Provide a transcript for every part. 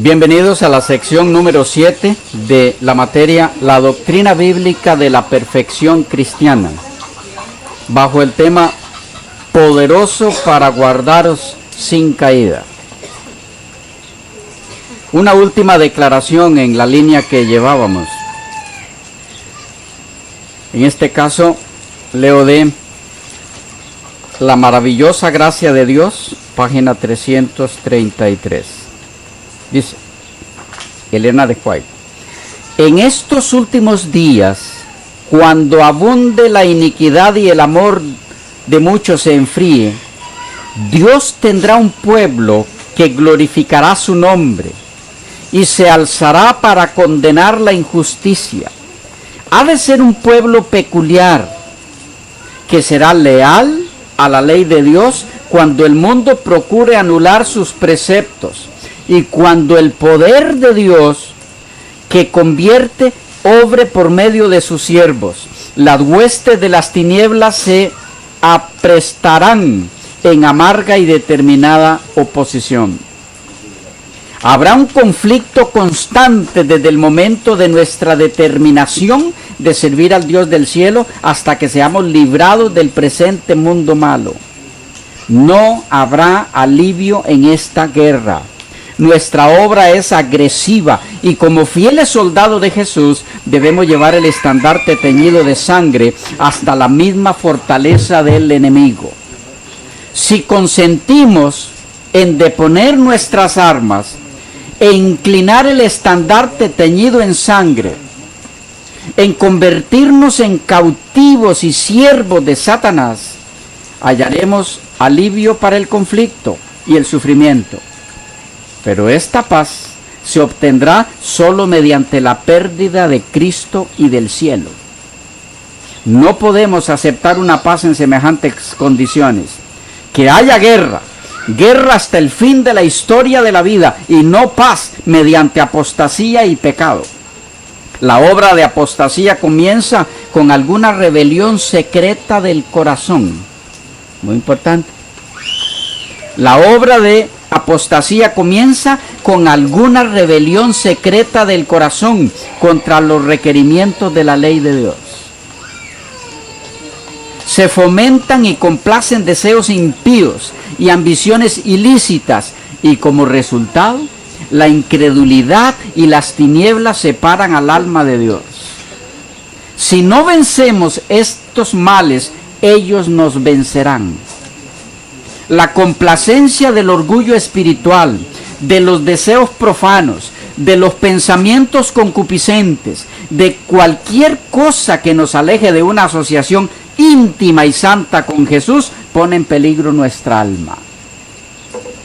Bienvenidos a la sección número 7 de la materia La doctrina bíblica de la perfección cristiana, bajo el tema Poderoso para guardaros sin caída. Una última declaración en la línea que llevábamos. En este caso, leo de La maravillosa gracia de Dios, página 333. Dice Elena de White: en estos últimos días, cuando abunde la iniquidad y el amor de muchos se enfríe, Dios tendrá un pueblo que glorificará su nombre y se alzará para condenar la injusticia. Ha de ser un pueblo peculiar que será leal a la ley de Dios cuando el mundo procure anular sus preceptos. Y cuando el poder de Dios que convierte obre por medio de sus siervos, las huestes de las tinieblas se aprestarán en amarga y determinada oposición. Habrá un conflicto constante desde el momento de nuestra determinación de servir al Dios del cielo hasta que seamos librados del presente mundo malo. No habrá alivio en esta guerra. Nuestra obra es agresiva y como fieles soldados de Jesús debemos llevar el estandarte teñido de sangre hasta la misma fortaleza del enemigo. Si consentimos en deponer nuestras armas e inclinar el estandarte teñido en sangre, en convertirnos en cautivos y siervos de Satanás, hallaremos alivio para el conflicto y el sufrimiento. Pero esta paz se obtendrá solo mediante la pérdida de Cristo y del cielo. No podemos aceptar una paz en semejantes condiciones. Que haya guerra, guerra hasta el fin de la historia de la vida, y no paz mediante apostasía y pecado. La obra de apostasía comienza con alguna rebelión secreta del corazón. Muy importante. La obra de apostasía comienza con alguna rebelión secreta del corazón contra los requerimientos de la ley de Dios. Se fomentan y complacen deseos impíos y ambiciones ilícitas, y como resultado, la incredulidad y las tinieblas separan al alma de Dios. Si no vencemos estos males, ellos nos vencerán. La complacencia del orgullo espiritual, de los deseos profanos, de los pensamientos concupiscentes, de cualquier cosa que nos aleje de una asociación íntima y santa con Jesús, pone en peligro nuestra alma.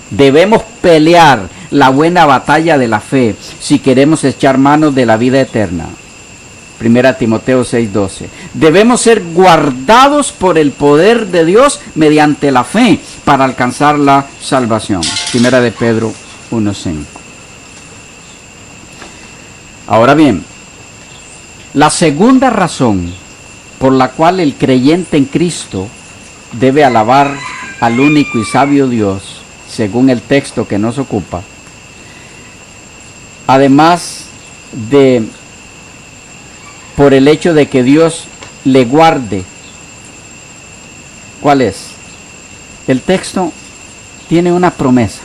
Debemos pelear la buena batalla de la fe si queremos echar mano de la vida eterna. 1 Timoteo 6:12. Debemos ser guardados por el poder de Dios mediante la fe para alcanzar la salvación. 1 de Pedro 1:5. Ahora bien, la segunda razón por la cual el creyente en Cristo debe alabar al único y sabio Dios, según el texto que nos ocupa, además de por el hecho de que Dios le guarde. ¿Cuál es? El texto tiene una promesa.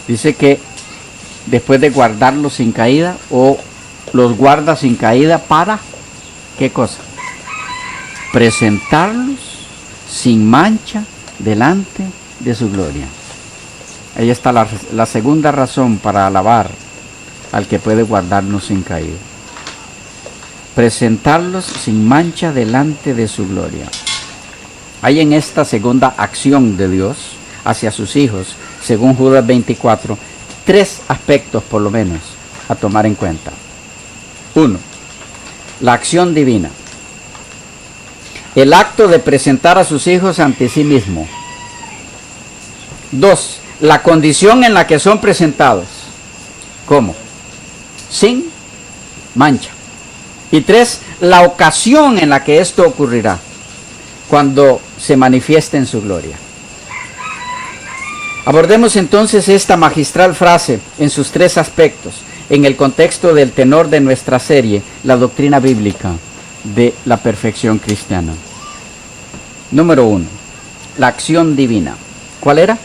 Dice que después de guardarlos sin caída, o los guarda sin caída para, ¿qué cosa? Presentarlos sin mancha delante de su gloria. Ahí está la segunda razón para alabar al que puede guardarnos sin caída. presentarlos sin mancha delante de su gloria. Hay en esta segunda acción de Dios hacia sus hijos, según Judas 24, 3 aspectos por lo menos a tomar en cuenta. 1. La acción divina. El acto de presentar a sus hijos ante sí mismo. 2. La condición en la que son presentados. ¿Cómo? Sin mancha. Y 3. La ocasión en la que esto ocurrirá, cuando se manifieste en su gloria. Abordemos entonces esta magistral frase en sus 3 aspectos, en el contexto del tenor de nuestra serie, la doctrina bíblica de la perfección cristiana. Número 1. La acción divina. ¿Cuál era?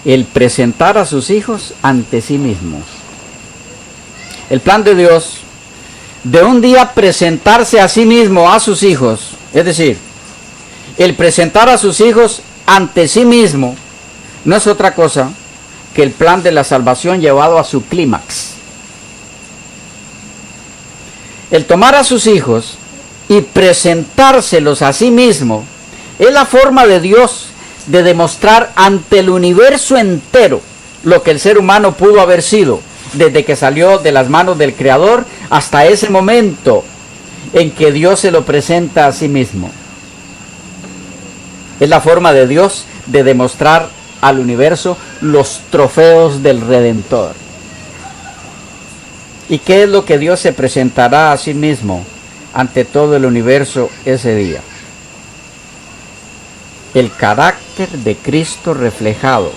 El presentar a sus hijos ante sí mismos. El plan de Dios de un día presentarse a sí mismo a sus hijos, es decir, el presentar a sus hijos ante sí mismo, no es otra cosa que el plan de la salvación llevado a su clímax. El tomar a sus hijos y presentárselos a sí mismo es la forma de Dios de demostrar ante el universo entero lo que el ser humano pudo haber sido desde que salió de las manos del Creador hasta ese momento en que Dios se lo presenta a sí mismo. Es la forma de Dios de demostrar al universo los trofeos del Redentor. ¿Y qué es lo que Dios se presentará a sí mismo ante todo el universo ese día? El carácter de Cristo reflejado,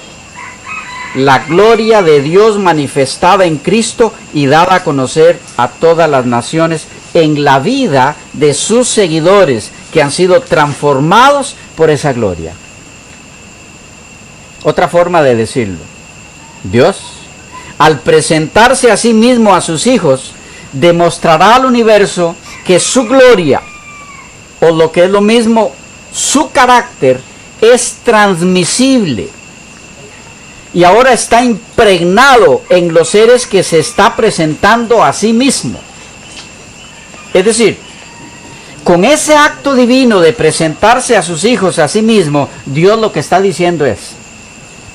la gloria de Dios manifestada en Cristo y dada a conocer a todas las naciones en la vida de sus seguidores que han sido transformados por esa gloria. Otra forma de decirlo, Dios, al presentarse a sí mismo a sus hijos, demostrará al universo que su gloria, o lo que es lo mismo, su carácter, es transmisible. Y ahora está impregnado en los seres que se está presentando a sí mismo. Es decir, con ese acto divino de presentarse a sus hijos a sí mismo, Dios lo que está diciendo es,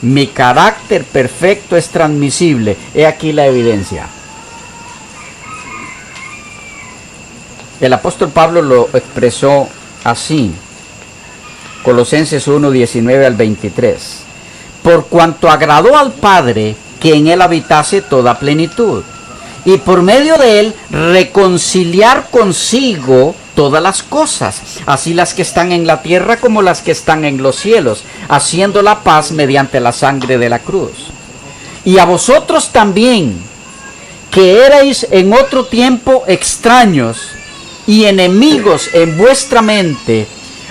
mi carácter perfecto es transmisible. He aquí la evidencia. El apóstol Pablo lo expresó así. Colosenses 1, 19 al 23. Por cuanto agradó al Padre que en él habitase toda plenitud, y por medio de él reconciliar consigo todas las cosas, así las que están en la tierra como las que están en los cielos, haciendo la paz mediante la sangre de la cruz. Y a vosotros también, que erais en otro tiempo extraños y enemigos en vuestra mente,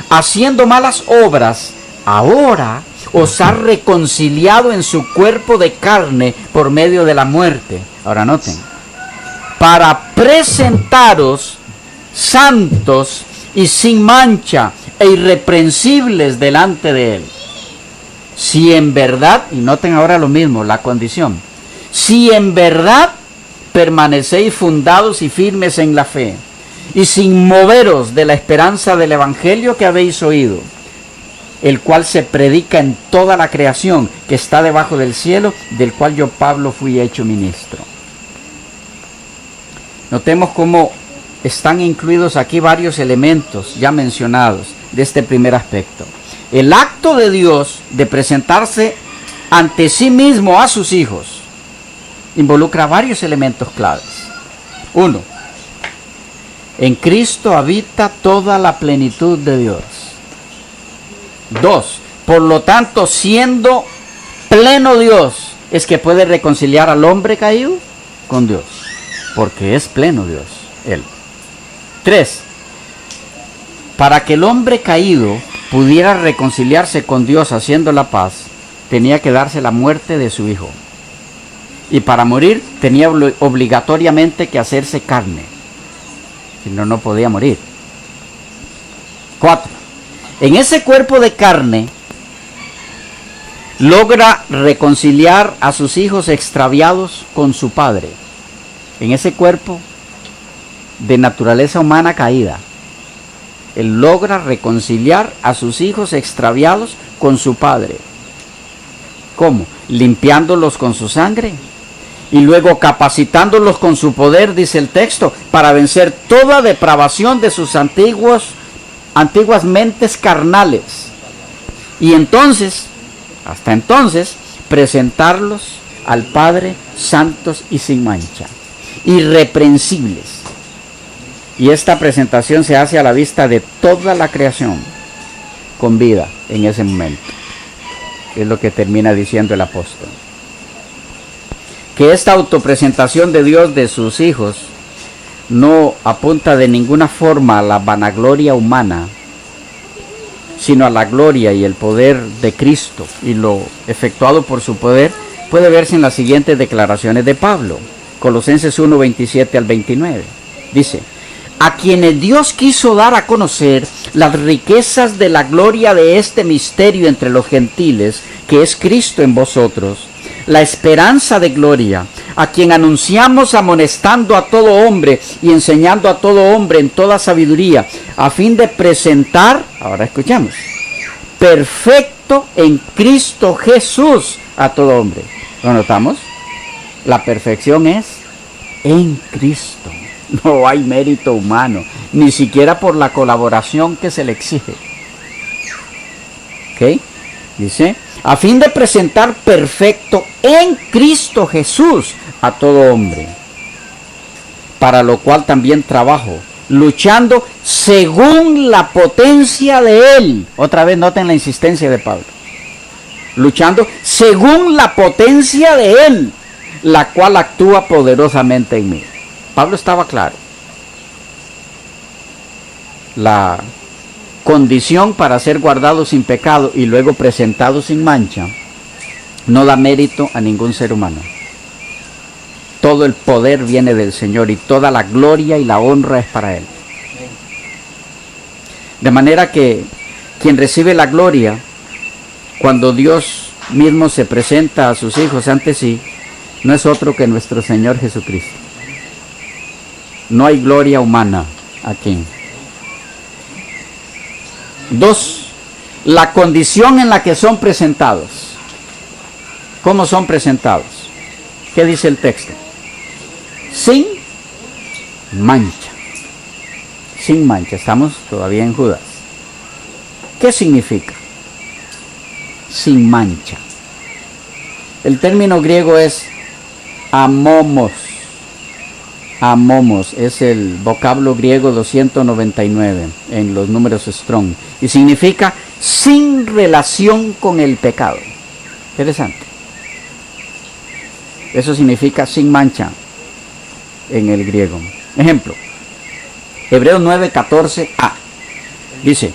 haciendo malas obras, ahora os ha reconciliado en su cuerpo de carne por medio de la muerte. Ahora noten, para presentaros santos y sin mancha e irreprensibles delante de él. Si en verdad, y noten ahora lo mismo, la condición, si en verdad permanecéis fundados y firmes en la fe, y sin moveros de la esperanza del evangelio que habéis oído, el cual se predica en toda la creación que está debajo del cielo, del cual yo, Pablo, fui hecho ministro. Notemos cómo están incluidos aquí varios elementos ya mencionados de este primer aspecto. El acto de Dios de presentarse ante sí mismo a sus hijos involucra varios elementos claves. 1. En Cristo habita toda la plenitud de Dios. 2. Por lo tanto, siendo pleno Dios, es que puede reconciliar al hombre caído con Dios, porque es pleno Dios, Él. 3. Para que el hombre caído pudiera reconciliarse con Dios haciendo la paz, tenía que darse la muerte de su hijo. Y para morir tenía obligatoriamente que hacerse carne. Si no, no podía morir. 4. En ese cuerpo de carne logra reconciliar a sus hijos extraviados con su padre. En ese cuerpo de naturaleza humana caída. Él logra reconciliar a sus hijos extraviados con su Padre. ¿Cómo? Limpiándolos con su sangre y luego capacitándolos con su poder, dice el texto, para vencer toda depravación de sus antiguas mentes carnales. Y entonces, hasta entonces, presentarlos al Padre santos y sin mancha, irreprensibles. Y esta presentación se hace a la vista de toda la creación con vida en ese momento. Es lo que termina diciendo el apóstol. Que esta autopresentación de Dios de sus hijos no apunta de ninguna forma a la vanagloria humana, sino a la gloria y el poder de Cristo, y lo efectuado por su poder puede verse en las siguientes declaraciones de Pablo. Colosenses 1, 27 al 29. Dice: a quienes Dios quiso dar a conocer las riquezas de la gloria de este misterio entre los gentiles, que es Cristo en vosotros, la esperanza de gloria, a quien anunciamos amonestando a todo hombre y enseñando a todo hombre en toda sabiduría, a fin de presentar, ahora escuchamos, perfecto en Cristo Jesús a todo hombre. ¿Lo notamos? La perfección es en Cristo. No hay mérito humano, ni siquiera por la colaboración que se le exige. ¿Ok? Dice, a fin de presentar perfecto en Cristo Jesús a todo hombre, para lo cual también trabajo, luchando según la potencia de Él. Otra vez noten la insistencia de Pablo. Luchando según la potencia de Él, la cual actúa poderosamente en mí. Pablo estaba claro. La condición para ser guardado sin pecado y luego presentado sin mancha no da mérito a ningún ser humano. Todo el poder viene del Señor y toda la gloria y la honra es para Él. De manera que quien recibe la gloria cuando Dios mismo se presenta a sus hijos ante sí, no es otro que nuestro Señor Jesucristo. No hay gloria humana aquí. 2. La condición en la que son presentados. ¿Cómo son presentados? ¿Qué dice el texto? Sin mancha. Sin mancha. Estamos todavía en Judas. ¿Qué significa? Sin mancha. El término griego es amomos. Amomos es el vocablo griego 299 en los números Strong y significa sin relación con el pecado. Interesante. Eso significa sin mancha en el griego. Ejemplo, Hebreos 9:14a dice: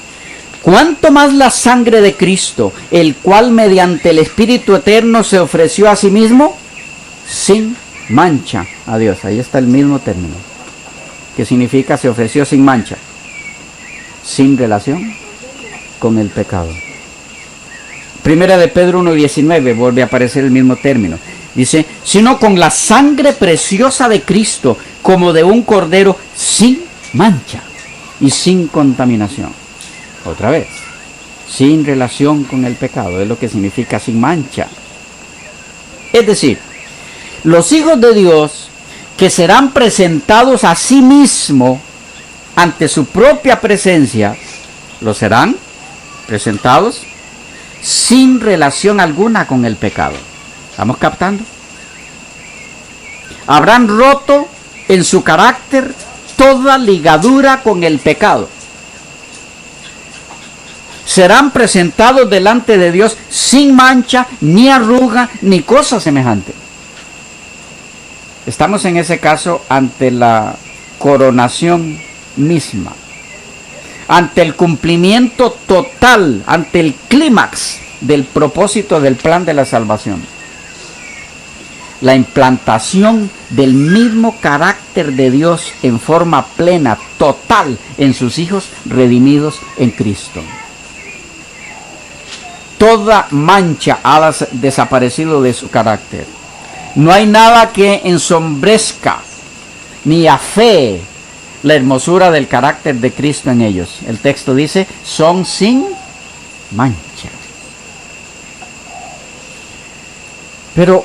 cuánto más la sangre de Cristo, el cual mediante el Espíritu Eterno se ofreció a sí mismo sin mancha a Dios. Ahí está el mismo término. ¿Qué significa se ofreció sin mancha? Sin relación con el pecado. Primera de Pedro 1:19 vuelve a aparecer el mismo término. Dice, sino con la sangre preciosa de Cristo, como de un cordero sin mancha y sin contaminación. Otra vez, sin relación con el pecado, es lo que significa sin mancha. Es decir, los hijos de Dios que serán presentados a sí mismo ante su propia presencia, los serán presentados sin relación alguna con el pecado. ¿Estamos captando? Habrán roto en su carácter toda ligadura con el pecado. Serán presentados delante de Dios sin mancha, ni arruga, ni cosa semejante. Estamos en ese caso ante la coronación misma, ante el cumplimiento total, ante el clímax del propósito del plan de la salvación. La implantación del mismo carácter de Dios en forma plena, total, en sus hijos redimidos en Cristo. Toda mancha ha desaparecido de su carácter. No hay nada que ensombrezca ni afee la hermosura del carácter de Cristo en ellos. El texto dice, son sin mancha. Pero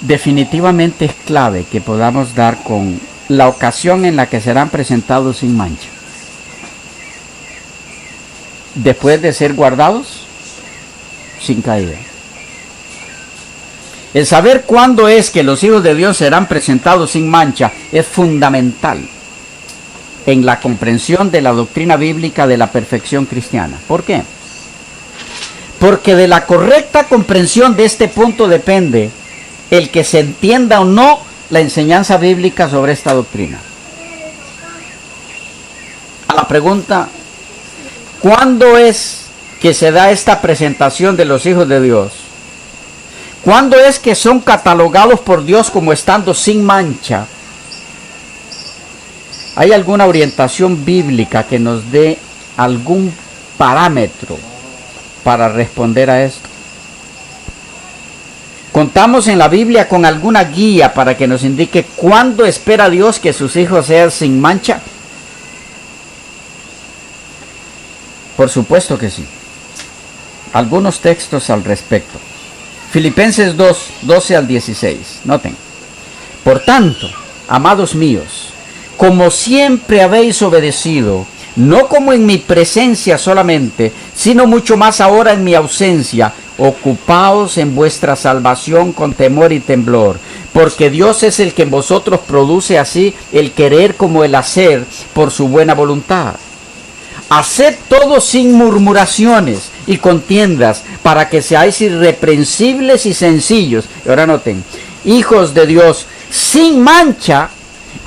definitivamente es clave que podamos dar con la ocasión en la que serán presentados sin mancha. Después de ser guardados sin caída. El saber cuándo es que los hijos de Dios serán presentados sin mancha es fundamental en la comprensión de la doctrina bíblica de la perfección cristiana. ¿Por qué? Porque de la correcta comprensión de este punto depende el que se entienda o no la enseñanza bíblica sobre esta doctrina. A la pregunta, ¿cuándo es que se da esta presentación de los hijos de Dios? ¿Cuándo es que son catalogados por Dios como estando sin mancha? ¿Hay alguna orientación bíblica que nos dé algún parámetro para responder a esto? ¿Contamos en la Biblia con alguna guía para que nos indique cuándo espera Dios que sus hijos sean sin mancha? Por supuesto que sí. Algunos textos al respecto. Filipenses 2, 12 al 16. Noten. Por tanto, amados míos, como siempre habéis obedecido, no como en mi presencia solamente, sino mucho más ahora en mi ausencia, ocupaos en vuestra salvación con temor y temblor, porque Dios es el que en vosotros produce así el querer como el hacer por su buena voluntad. Haced todo sin murmuraciones y contiendas, para que seáis irreprensibles y sencillos. Y ahora noten, hijos de Dios, sin mancha,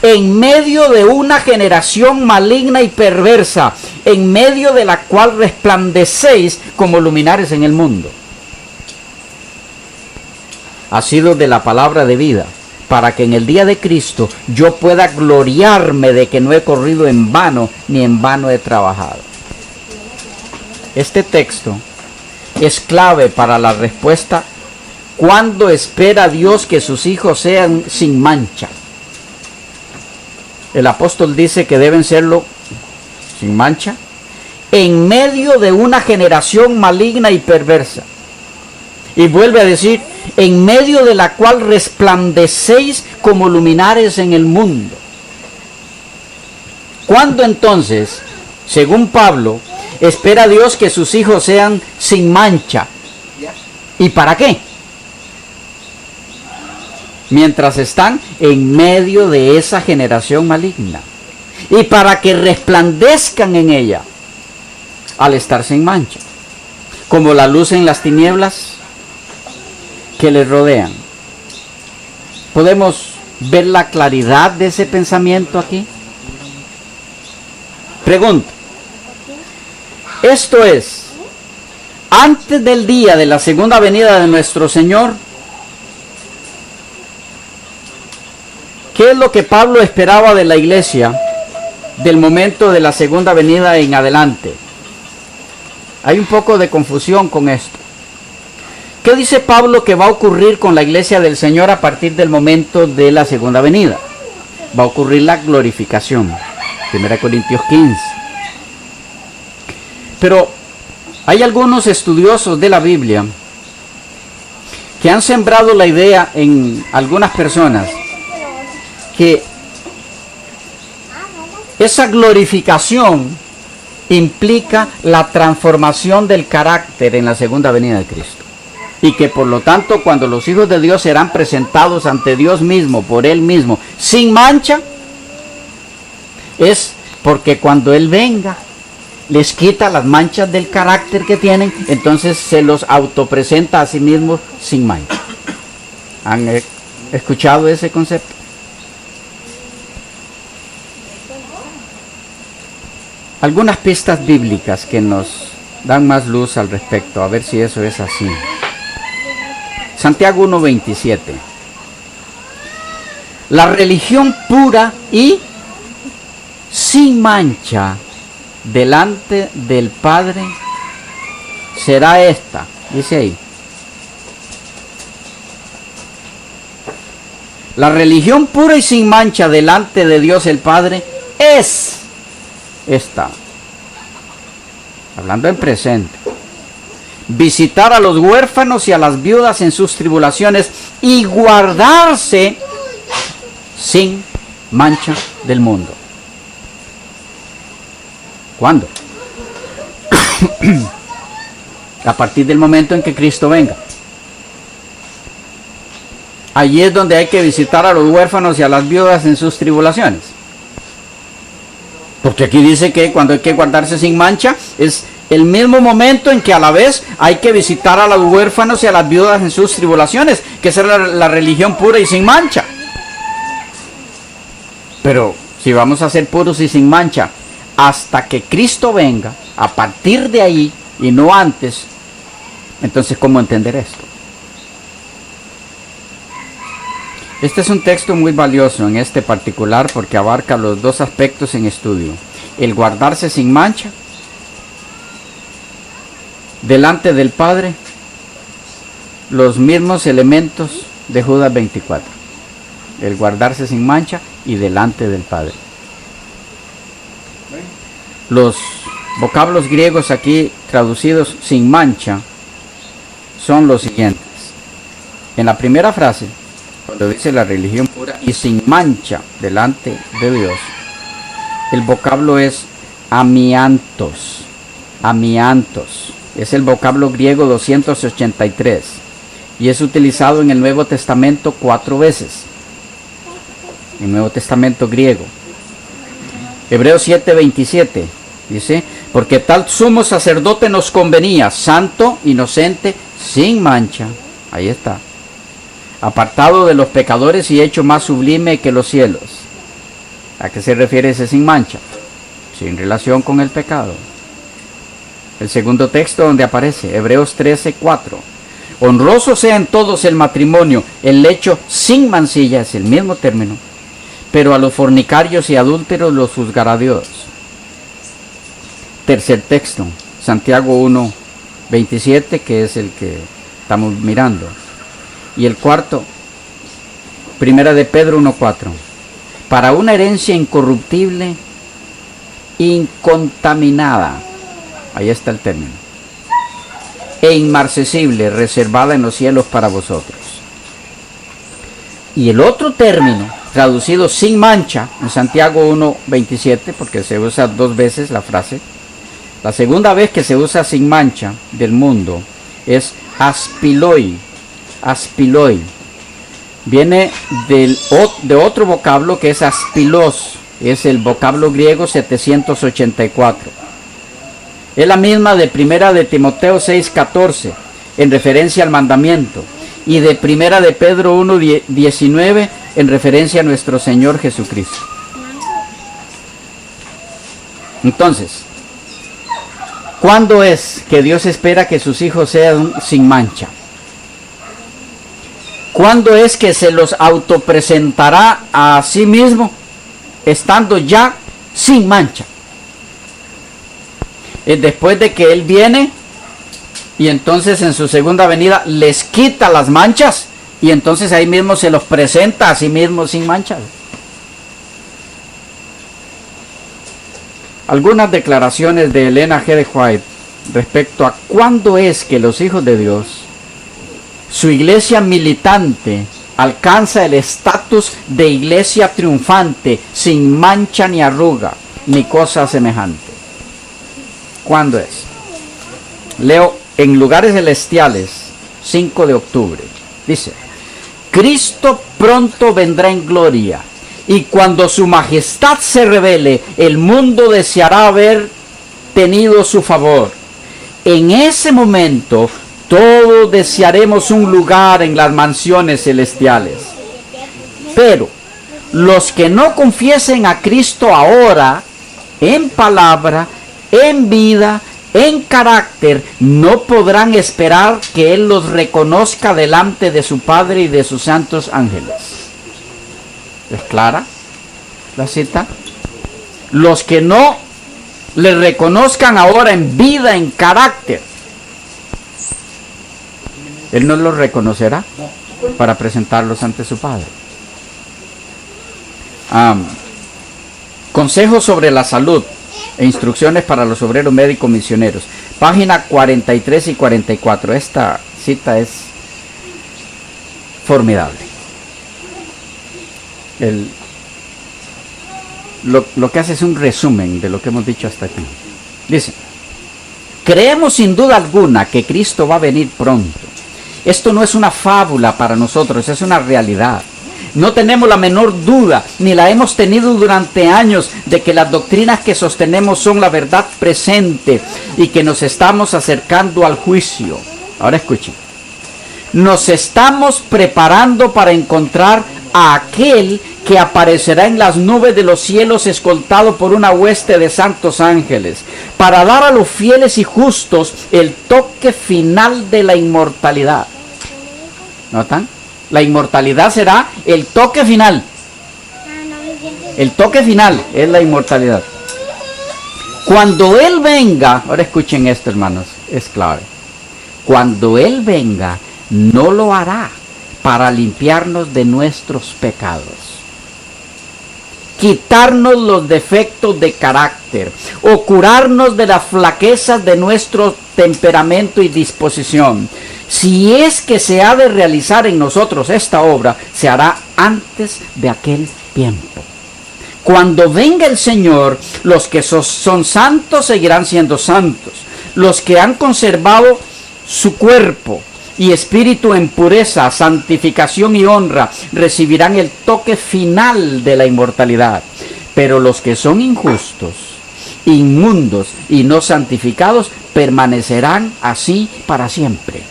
en medio de una generación maligna y perversa, en medio de la cual resplandecéis como luminares en el mundo. Ha sido de la palabra de vida, para que en el día de Cristo yo pueda gloriarme de que no he corrido en vano, ni en vano he trabajado. Este texto es clave para la respuesta: ¿cuándo espera Dios que sus hijos sean sin mancha? El apóstol dice que deben serlo sin mancha en medio de una generación maligna y perversa. Y vuelve a decir, en medio de la cual resplandecéis como luminares en el mundo. ¿Cuándo entonces, según Pablo, espera Dios que sus hijos sean sin mancha? ¿Y para qué? Mientras están en medio de esa generación maligna. Y para que resplandezcan en ella al estar sin mancha. Como la luz en las tinieblas que les rodean. ¿Podemos ver la claridad de ese pensamiento aquí? Pregunta. Esto es, antes del día de la segunda venida de nuestro Señor, ¿qué es lo que Pablo esperaba de la iglesia del momento de la segunda venida en adelante? Hay un poco de confusión con esto. ¿Qué dice Pablo que va a ocurrir con la iglesia del Señor a partir del momento de la segunda venida? Va a ocurrir la glorificación. 1 Corintios 15. Pero hay algunos estudiosos de la Biblia que han sembrado la idea en algunas personas que esa glorificación implica la transformación del carácter en la segunda venida de Cristo. Y que por lo tanto cuando los hijos de Dios serán presentados ante Dios mismo, por Él mismo, sin mancha, es porque cuando Él venga, les quita las manchas del carácter que tienen, entonces se los autopresenta a sí mismos sin mancha. ¿Han escuchado ese concepto? Algunas pistas bíblicas que nos dan más luz al respecto, a ver si eso es así. Santiago 1:27. La religión pura y sin mancha delante del Padre será esta, dice ahí. La religión pura y sin mancha delante de Dios el Padre es esta. Hablando en presente. Visitar a los huérfanos y a las viudas en sus tribulaciones y guardarse sin mancha del mundo. ¿Cuándo? A partir del momento en que Cristo venga. Allí es donde hay que visitar a los huérfanos y a las viudas en sus tribulaciones. Porque aquí dice que cuando hay que guardarse sin mancha, es el mismo momento en que a la vez hay que visitar a los huérfanos y a las viudas en sus tribulaciones, que es la religión pura y sin mancha. Pero si vamos a ser puros y sin mancha hasta que Cristo venga, a partir de ahí y no antes, entonces ¿cómo entender esto? Este es un texto muy valioso en este particular porque abarca los dos aspectos en estudio. El guardarse sin mancha delante del Padre, los mismos elementos de Judas 24. El guardarse sin mancha y delante del Padre. Los vocablos griegos aquí traducidos sin mancha son los siguientes. En la primera frase, cuando dice la religión pura y sin mancha delante de Dios, el vocablo es amiantos. Amiantos. Es el vocablo griego 283 y es utilizado en el Nuevo Testamento 4 veces. El Nuevo Testamento griego. Hebreos 7:27 dice, porque tal sumo sacerdote nos convenía, santo, inocente, sin mancha. Ahí está. Apartado de los pecadores y hecho más sublime que los cielos. ¿A qué se refiere ese sin mancha? Sin relación con el pecado. El segundo texto donde aparece, Hebreos 13:4. Honroso sea en todos el matrimonio, el lecho sin mancilla, es el mismo término. Pero a los fornicarios y adúlteros los juzgará Dios. Tercer texto, Santiago 1:27, que es el que estamos mirando. Y el cuarto, Primera de Pedro 1:4. Para una herencia incorruptible, incontaminada, ahí está el término, e inmarcesible, reservada en los cielos para vosotros. Y el otro término, traducido sin mancha, en Santiago 1:27, porque se usa 2 veces la frase, la segunda vez que se usa sin mancha del mundo es aspiloi. Aspiloi. Viene de otro vocablo que es aspilos, es el vocablo griego 784. Es la misma de Primera de Timoteo 6:14, en referencia al mandamiento, y de Primera de Pedro 1:19, en referencia a nuestro Señor Jesucristo. Entonces, ¿cuándo es que Dios espera que sus hijos sean sin mancha? ¿Cuándo es que se los autopresentará a sí mismo, estando ya sin mancha? Es después de que Él viene y entonces en su segunda venida les quita las manchas y entonces ahí mismo se los presenta a sí mismo sin manchas. Algunas declaraciones de Elena G. de White respecto a cuándo es que los hijos de Dios, su iglesia militante, alcanza el estatus de iglesia triunfante, sin mancha ni arruga, ni cosa semejante. ¿Cuándo es? Leo en Lugares Celestiales, 5 de octubre. Dice, Cristo pronto vendrá en gloria, y cuando su majestad se revele, el mundo deseará haber tenido su favor. En ese momento, todos desearemos un lugar en las mansiones celestiales. Pero los que no confiesen a Cristo ahora, en palabra, en vida, en carácter, no podrán esperar que Él los reconozca delante de su Padre y de sus santos ángeles. ¿Es clara la cita? Los que no le reconozcan ahora en vida, en carácter, Él no los reconocerá para presentarlos ante su Padre. Consejos sobre la salud e instrucciones para los obreros médicos misioneros. Página 43 y 44. Esta cita es formidable. Lo que hace es un resumen de lo que hemos dicho hasta aquí. Dice: creemos sin duda alguna que Cristo va a venir pronto. Esto no es una fábula para nosotros, es una realidad. No tenemos la menor duda, ni la hemos tenido durante años, de que las doctrinas que sostenemos son la verdad presente y que nos estamos acercando al juicio. Ahora escuchen. Nos estamos preparando para encontrar a aquel que aparecerá en las nubes de los cielos escoltado por una hueste de santos ángeles, para dar a los fieles y justos el toque final de la inmortalidad. ¿Notan? La inmortalidad será el toque final. El toque final es la inmortalidad. Cuando Él venga, ahora escuchen esto, hermanos, es clave. Cuando Él venga, no lo hará para limpiarnos de nuestros pecados, quitarnos los defectos de carácter o curarnos de las flaquezas de nuestro temperamento y disposición. Si es que se ha de realizar en nosotros esta obra, se hará antes de aquel tiempo. Cuando venga el Señor, los que son santos seguirán siendo santos. Los que han conservado su cuerpo y espíritu en pureza, santificación y honra, recibirán el toque final de la inmortalidad. Pero los que son injustos, inmundos y no santificados, permanecerán así para siempre.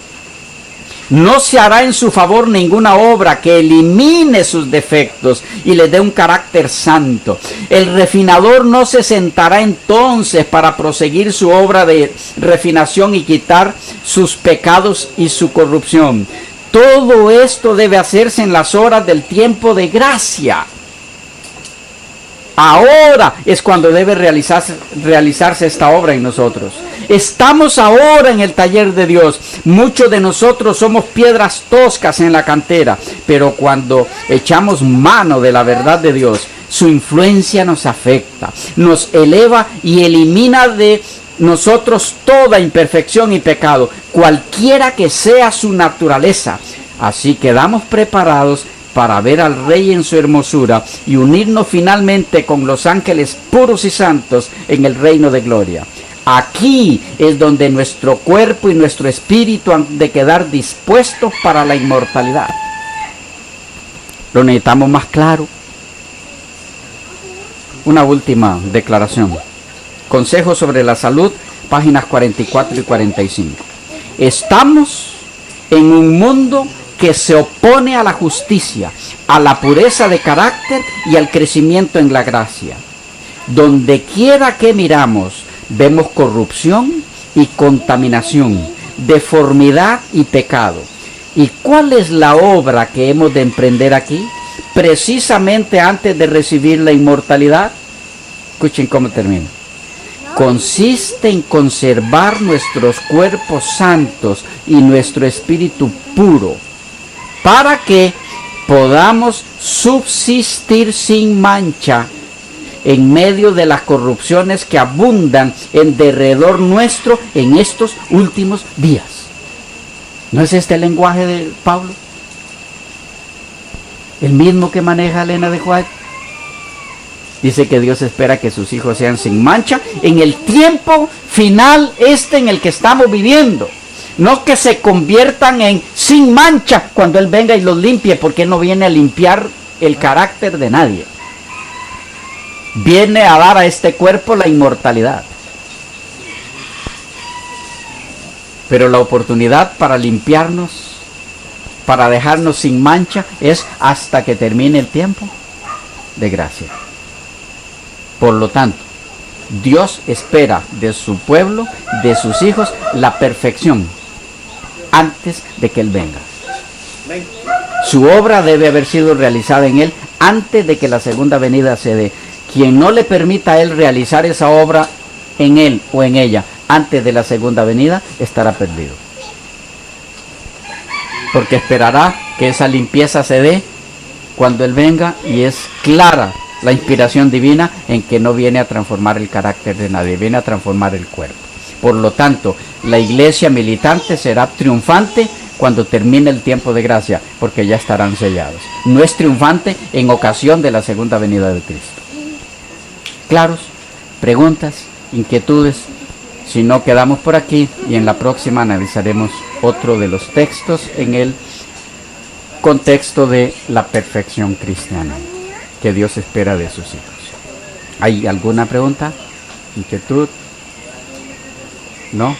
No se hará en su favor ninguna obra que elimine sus defectos y les dé un carácter santo. El refinador no se sentará entonces para proseguir su obra de refinación y quitar sus pecados y su corrupción. Todo esto debe hacerse en las horas del tiempo de gracia. Ahora es cuando debe realizarse esta obra en nosotros. Estamos ahora en el taller de Dios. Muchos de nosotros somos piedras toscas en la cantera, pero cuando echamos mano de la verdad de Dios, su influencia nos afecta, nos eleva y elimina de nosotros toda imperfección y pecado, cualquiera que sea su naturaleza. Así quedamos preparados para ver al Rey en su hermosura y unirnos finalmente con los ángeles puros y santos en el reino de gloria. Aquí es donde nuestro cuerpo y nuestro espíritu han de quedar dispuestos para la inmortalidad. Lo necesitamos más claro. Una última declaración. Consejos sobre la salud, páginas 44 y 45. Estamos en un mundo que se opone a la justicia, a la pureza de carácter y al crecimiento en la gracia. Donde quiera que miramos, vemos corrupción y contaminación, deformidad y pecado. ¿Y cuál es la obra que hemos de emprender aquí? Precisamente antes de recibir la inmortalidad. Escuchen cómo termina. Consiste en conservar nuestros cuerpos santos y nuestro espíritu puro, para que podamos subsistir sin mancha en medio de las corrupciones que abundan en derredor nuestro en estos últimos días. ¿No es este el lenguaje de Pablo? El mismo que maneja Elena de White. Dice que Dios espera que sus hijos sean sin mancha en el tiempo final en el que estamos viviendo. No que se conviertan en sin mancha cuando Él venga y los limpie, porque Él no viene a limpiar el carácter de nadie. Viene a dar a este cuerpo la inmortalidad. Pero la oportunidad para limpiarnos, para dejarnos sin mancha, es hasta que termine el tiempo de gracia. Por lo tanto, Dios espera de su pueblo, de sus hijos, la perfección antes de que Él venga. Su obra debe haber sido realizada en Él antes de que la segunda venida se dé. Quien no le permita a Él realizar esa obra en Él o en ella antes de la segunda venida, estará perdido. Porque esperará que esa limpieza se dé cuando Él venga, y es clara la inspiración divina en que no viene a transformar el carácter de nadie, viene a transformar el cuerpo. Por lo tanto, la iglesia militante será triunfante cuando termine el tiempo de gracia, porque ya estarán sellados. No es triunfante en ocasión de la segunda venida de Cristo. ¿Claros? ¿Preguntas? ¿Inquietudes? Si no, quedamos por aquí y en la próxima analizaremos otro de los textos en el contexto de la perfección cristiana que Dios espera de sus hijos. ¿Hay alguna pregunta? ¿Inquietud? ¿No?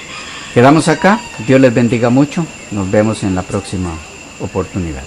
Quedamos acá. Dios les bendiga mucho. Nos vemos en la próxima oportunidad.